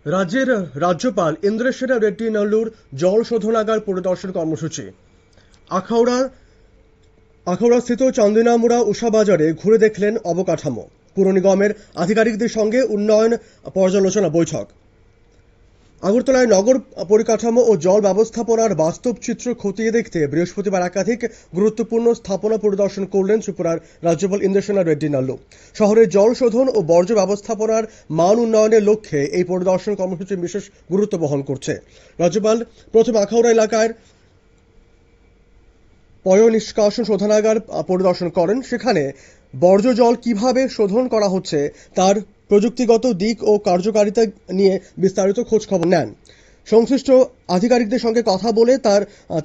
রাজ্যের রাজ্যপাল ইন্দ্রেশ্বর রেড্ডি নাল্লুর জল শোধনাগার পরিদর্শন কর্মসূচি। আখাউড়াস্থিত চান্দিনামুড়া উষাবাজারে ঘুরে দেখলেন অবকাঠামো। পুর নিগমের আধিকারিকদের সঙ্গে উন্নয়ন পর্যালোচনা বৈঠক। আগরতলায় নগর পরিকাঠামো ও জল ব্যবস্থাপনার বাস্তব চিত্র খতিয়ে দেখতে বৃহস্পতিবার একাধিক গুরুত্বপূর্ণ স্থাপনা পরিদর্শন করলেন ত্রিপুরার রাজ্যপাল ইন্দ্রেশ্বর রেড্ডি নাল্লু। শহরের জল শোধন ও বর্জ্য ব্যবস্থাপনার মান উন্নয়নের লক্ষ্যে এই পরিদর্শন কর্মসূচি বিশেষ গুরুত্ব বহন করছে। রাজ্যপাল প্রথম আখাউড়া এলাকার পয় নিষ্কাশন শোধনাগার পরিদর্শন করেন। সেখানে বর্জ্য জল কিভাবে শোধন করা হচ্ছে তার প্রযুক্তিগত দিক ও কার্যকারিতা নিয়ে বিস্তারিত খোঁজ খবর নেন। সংশ্লিষ্ট আধিকারিকদের সঙ্গে কথা বলে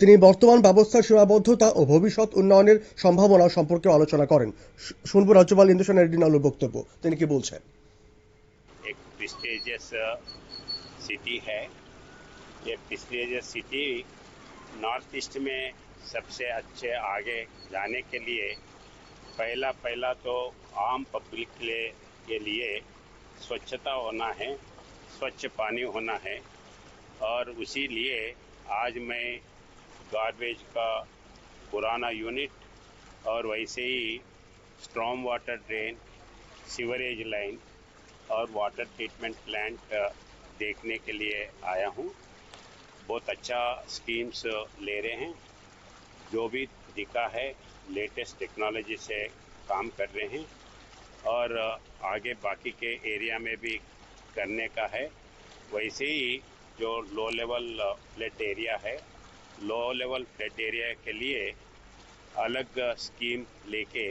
তিনি বর্তমান ব্যবস্থার সীমাবদ্ধতা ও ভবিষ্যৎ উন্নয়নের সম্ভাবনা সম্পর্কে আলোচনা করেন। শুনবো রাজ্যপাল ইন্দ্রেশ্বর রেড্ডি নাল্লুর বক্তব্য, তিনি কি বলছেন। एक प्रेस्टिजियस सिटी है। ये प्रेस्टिजियस सिटी नॉर्थ ईस्ट में सबसे अच्छे आगे जाने के लिए पहला तो आम पब्लिक के लिए स्वच्छता होना है, स्वच्छ पानी होना है। और उसी लिए आज मैं गार्बेज का पुराना यूनिट और वैसे ही storm water drain, sewerage line और वाटर ट्रीटमेंट प्लांट देखने के लिए आया हूँ। बहुत अच्छा स्कीम्स ले रहे हैं, जो भी दिखा है लेटेस्ट टेक्नोलॉजी से काम कर रहे हैं और आगे बाकी के एरिया में भी करने का है। वैसे ही जो लो लेवल फ्लड एरिया है, लो लेवल फ्लड एरिया के लिए अलग स्कीम लेके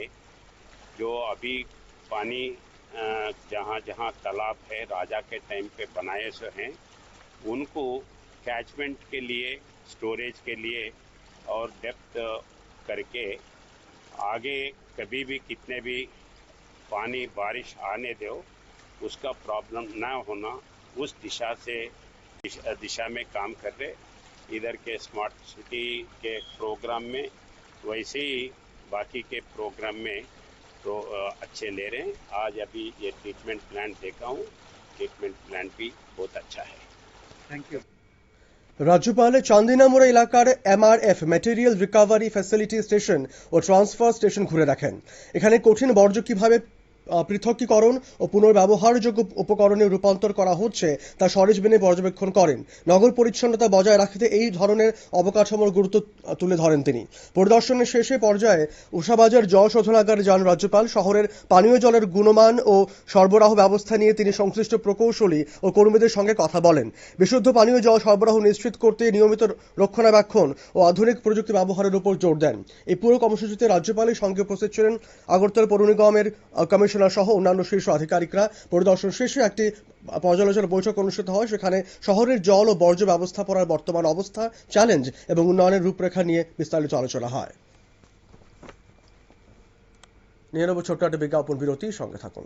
जो अभी पानी जहाँ जहाँ तालाब है राजा के टाइम पे बनाए से हैं उनको कैचमेंट के लिए, स्टोरेज के लिए और डेप्थ करके आगे कभी भी कितने भी पानी बारिश आने दो उसका प्रॉब्लम ना होना, उस दिशा में काम कर रहे। इधर के स्मार्ट सिटी के प्रोग्राम में वैसे ही बाकी के प्रोग्राम में तो अच्छे ले रहे हैं। आज अभी ये ट्रीटमेंट प्लांट देखा हूँ, ट्रीटमेंट प्लांट भी बहुत अच्छा है। Thank you. রাজ্যপাল চান্দিনামুড়া এলাকার MRF material recovery facility station ও ট্রান্সফার স্টেশন ঘুরে দেখেন। এখানে কঠিন বর্জ্য কিভাবে পৃথকীকরণ ও পুনর্ব্যবহারযোগ্য উপকরণে রূপান্তর করা হচ্ছে তা সরেজমিনে পর্যবেক্ষণ করেন। নগর পরিচ্ছন্নতা বজায় রাখতে এই ধরনের অবকাঠামোর গুরুত্ব তুলে ধরেন তিনি। পরিদর্শনের শেষে পর্যায়ে উষাবাজার জল শোধনাগারে যান রাজ্যপাল। শহরের পানীয় জলের গুণমান ও সরবরাহ ব্যবস্থা নিয়ে তিনি সংশ্লিষ্ট প্রকৌশলী ও কর্মীদের সঙ্গে কথা বলেন। বিশুদ্ধ পানীয় জল সরবরাহ নিশ্চিত করতে নিয়মিত রক্ষণাবেক্ষণ ও আধুনিক প্রযুক্তি ব্যবহারের উপর জোর দেন। এই পুরো কর্মসূচিতে রাজ্যপালের সঙ্গে উপস্থিত ছিলেন আগরতলা পৌর নিগমের কমিশনার সহ অন্যান্য শীর্ষ আধিকারিকরা। পরিদর্শন শেষে একটি পর্যালোচনা বৈঠক অনুষ্ঠিত হয়। সেখানে শহরের জল ও বর্জ্য ব্যবস্থাপনার বর্তমান অবস্থা, চ্যালেঞ্জ এবং উন্নয়নের রূপরেখা নিয়ে বিস্তারিত আলোচনা হয়। নিয়ে নেব ছোট্ট একটা বিজ্ঞাপন বিরতি, সঙ্গে থাকুন।